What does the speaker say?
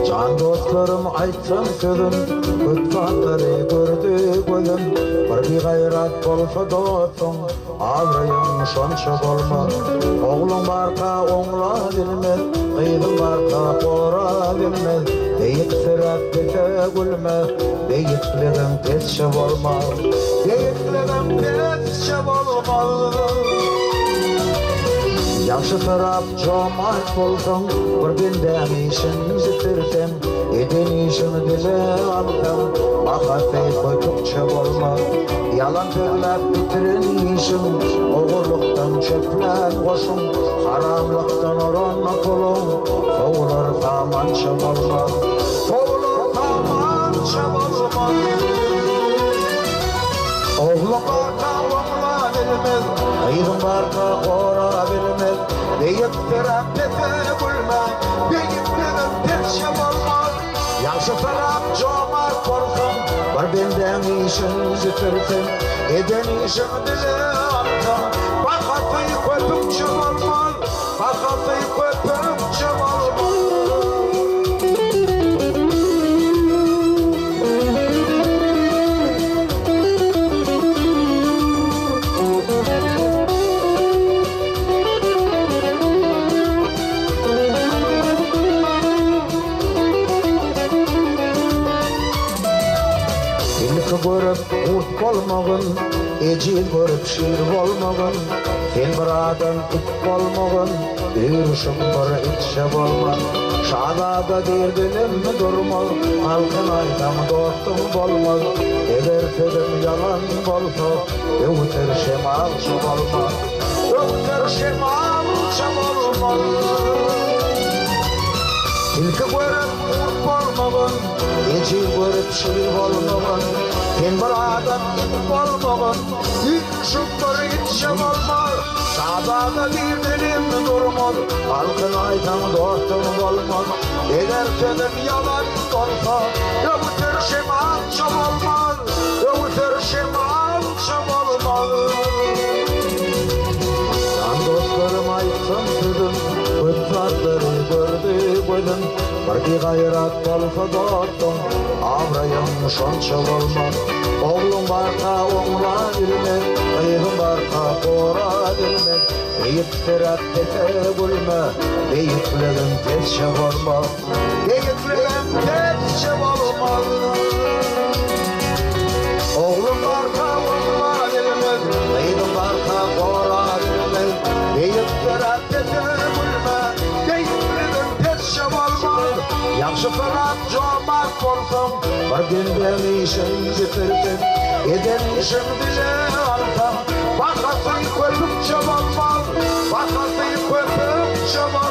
Can dostlarım aytsam sözüm, Kutfatları gördü gözüm. Bir gayrat bolsa dostum, Avrayım şonça bolma. Oğlum barka oğla bilmez, Kıydın barka kora bilmez. Deyip sırat bete gülmez, Deyikligin pesçe bolmaz. Deyikligin pesçe bolmaz. Yaxşı taraf cömert bolsam, bir günden işin bitirsen, eden işini dile alsam, bakasay koydukça bolmaz. Yalan söylep bitirin işin, oğurluktan çöplen koşun, haramlıktan oranma kolun, soğulur tamança bolmaz. Soğulur tamança bolmaz. Oğlum barka oğla bilmez, Kıydın barka kora bilmez. Deyip taraf bete gülmez, Deyikligin pesçe bolmaz. Yaxşı taraf cömert bolsam, bir benden işin bitirsen, eden işin dile alsam, bakasay köpükçe bolmaz, bakasay köpükçe bolmaz. Görüp urt bolmagın, ecil görüp şiir bolmagın. Sen bir adam it bolmagın, yürüşüm bir itşe bolmaz. Şadada derdilim mi durmaz, halkın aydam dostum bolmaz. Eğer sözüm yalan bolsa, öğütür şemalçı bolmaz. Öğütür şemalçı bolmaz. İlki görüp urt bolmagın, ecil görüp şiir bolmagın. Sen bir adam it bolmagın, yürüşüm bir itşe bolmaz. Şadada derdilim mi durmaz, halkın aydam dostum bolmaz. Eğer sözüm yalan bolsa, öğütür şemalçı bolmaz. Öğütür şemalçı bolmaz. Can dostlarım aytsam sözüm, Kutfatları gördü gözüm. Bir gayrat bolsa dostum, Avrayım şonça bolmaz. Oğlum barka oğla bilmez, Kıydın barka kora bilmez. Deyip sırat bete gülmez, Deyikligin pesçe bolmaz. Deyikligin pesçe bolmaz. Oğlum barka oğla bilmez, Kıydın barka kora bilmez. Deyip sırat bete gülmez, Deyikligin pesçe bolmaz. Yaxşı taraf cömert bolsam, bir günden işin bitirsen, eden işin dile alsam, bakasay köpükçe bolmaz, bakasay köpükçe bolmaz.